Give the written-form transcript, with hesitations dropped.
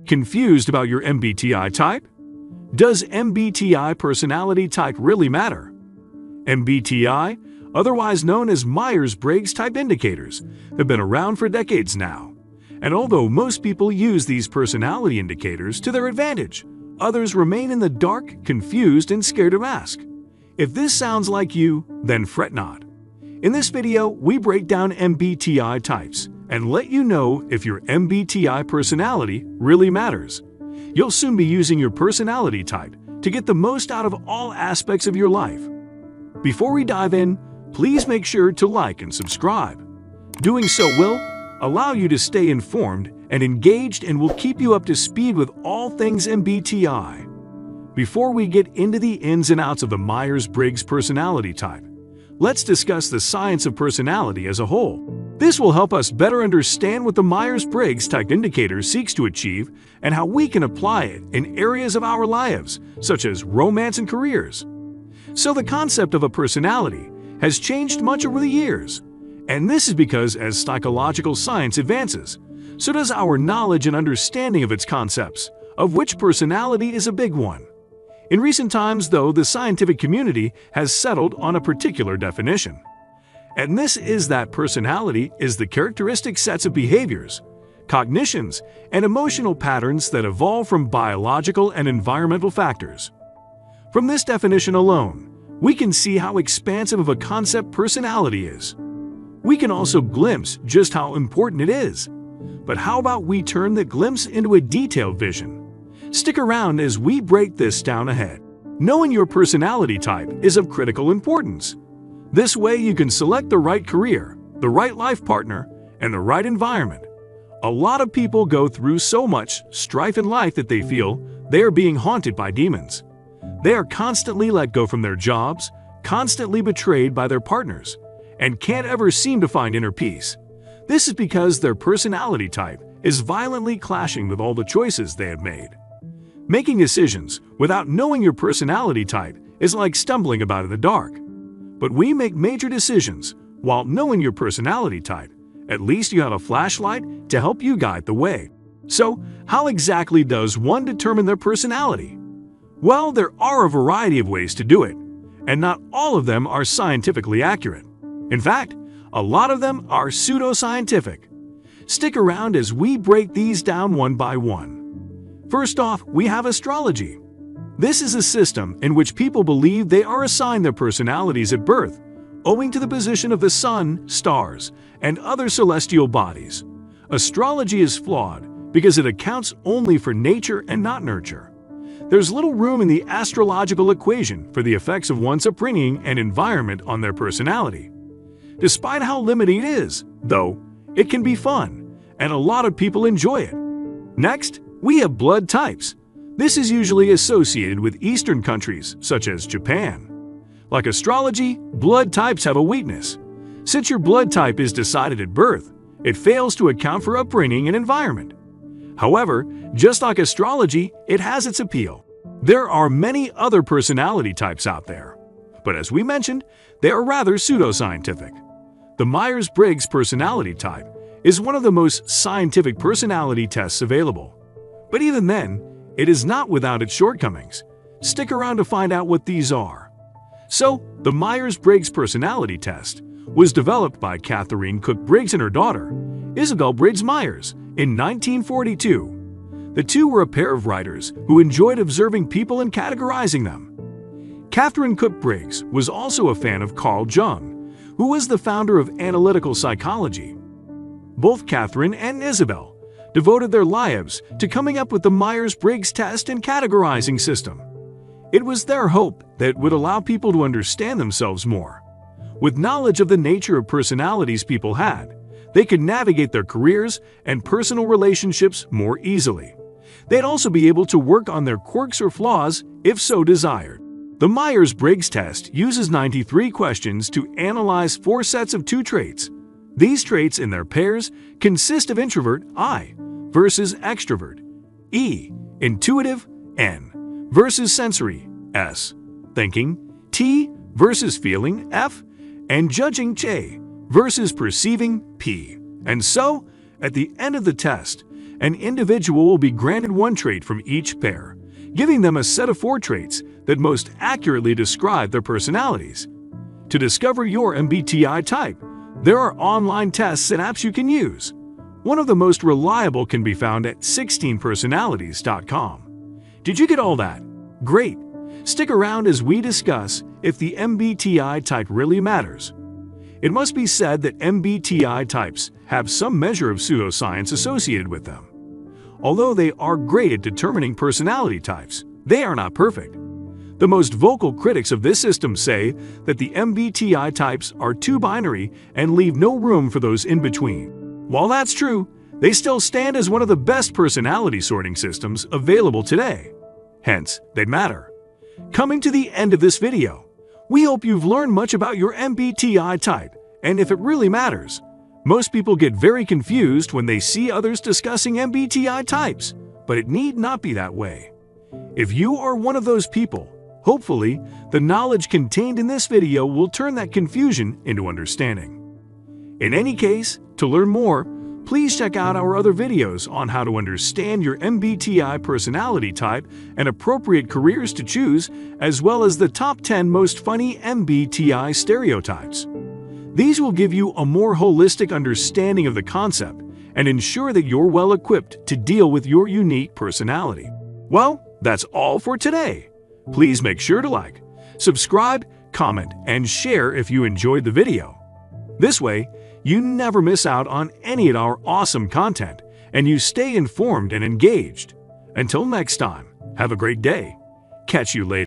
Confused about your MBTI type? Does MBTI personality type really matter? MBTI, otherwise known as Myers-Briggs Type Indicators, have been around for decades now. And although most people use these personality indicators to their advantage, others remain in the dark, confused, and scared to ask. If this sounds like you, then fret not. In this video, we break down MBTI types and let you know if your MBTI personality really matters. You'll soon be using your personality type to get the most out of all aspects of your life. Before we dive in, please make sure to like and subscribe. Doing so will allow you to stay informed and engaged and will keep you up to speed with all things MBTI. Before we get into the ins and outs of the Myers-Briggs personality type, let's discuss the science of personality as a whole. This will help us better understand what the Myers-Briggs Type Indicator seeks to achieve and how we can apply it in areas of our lives, such as romance and careers. So the concept of a personality has changed much over the years, and this is because as psychological science advances, so does our knowledge and understanding of its concepts, of which personality is a big one. In recent times, though, the scientific community has settled on a particular definition. And this is that personality is the characteristic sets of behaviors, cognitions, and emotional patterns that evolve from biological and environmental factors. From this definition alone, we can see how expansive of a concept personality is. We can also glimpse just how important it is. But how about we turn the glimpse into a detailed vision? Stick around as we break this down ahead. Knowing your personality type is of critical importance. This way you can select the right career, the right life partner, and the right environment. A lot of people go through so much strife in life that they feel they are being haunted by demons. They are constantly let go from their jobs, constantly betrayed by their partners, and can't ever seem to find inner peace. This is because their personality type is violently clashing with all the choices they have made. Making decisions without knowing your personality type is like stumbling about in the dark. But we make major decisions while knowing your personality type. At least you have a flashlight to help you guide the way. So, how exactly does one determine their personality? Well, there are a variety of ways to do it, and not all of them are scientifically accurate. In fact, a lot of them are pseudoscientific. Stick around as we break these down one by one. First off, we have astrology. This is a system in which people believe they are assigned their personalities at birth, owing to the position of the sun, stars, and other celestial bodies. Astrology is flawed because it accounts only for nature and not nurture. There's little room in the astrological equation for the effects of one's upbringing and environment on their personality. Despite how limiting it is, though, it can be fun, and a lot of people enjoy it. Next, we have blood types. This is usually associated with Eastern countries, such as Japan. Like astrology, blood types have a weakness. Since your blood type is decided at birth, it fails to account for upbringing and environment. However, just like astrology, it has its appeal. There are many other personality types out there, but as we mentioned, they are rather pseudoscientific. The Myers-Briggs personality type is one of the most scientific personality tests available. But even then, it is not without its shortcomings. Stick around to find out what these are. So, the Myers-Briggs personality test was developed by Catherine Cook Briggs and her daughter, Isabel Briggs Myers, in 1942. The two were a pair of writers who enjoyed observing people and categorizing them. Catherine Cook Briggs was also a fan of Carl Jung, who was the founder of analytical psychology. Both Catherine and Isabel devoted their lives to coming up with the Myers-Briggs test and categorizing system. It was their hope that it would allow people to understand themselves more. With knowledge of the nature of personalities people had, they could navigate their careers and personal relationships more easily. They'd also be able to work on their quirks or flaws if so desired. The Myers-Briggs test uses 93 questions to analyze 4 sets of 2 traits. These traits in their pairs consist of introvert, I, versus extrovert, E, intuitive, N, versus sensory, S, thinking, T, versus feeling, F, and judging, J, versus perceiving, P. And so, at the end of the test, An individual will be granted one trait from each pair, giving them a set of 4 traits that most accurately describe their personalities. To discover your MBTI type, there are online tests and apps you can use. One of the most reliable can be found at 16personalities.com. Did you get all that? Great! Stick around as we discuss if the MBTI type really matters. It must be said that MBTI types have some measure of pseudoscience associated with them. Although they are great at determining personality types, they are not perfect. The most vocal critics of this system say that the MBTI types are too binary and leave no room for those in between. While that's true, they still stand as one of the best personality sorting systems available today. Hence, they matter. Coming to the end of this video, we hope you've learned much about your MBTI type and if it really matters. Most people get very confused when they see others discussing MBTI types, but it need not be that way. If you are one of those people, hopefully, the knowledge contained in this video will turn that confusion into understanding. In any case, to learn more, please check out our other videos on how to understand your MBTI personality type and appropriate careers to choose, as well as the top 10 most funny MBTI stereotypes. These will give you a more holistic understanding of the concept and ensure that you're well equipped to deal with your unique personality. Well, that's all for today. Please make sure to like, subscribe, comment, and share if you enjoyed the video. This way, you never miss out on any of our awesome content, and you stay informed and engaged. Until next time, have a great day. Catch you later.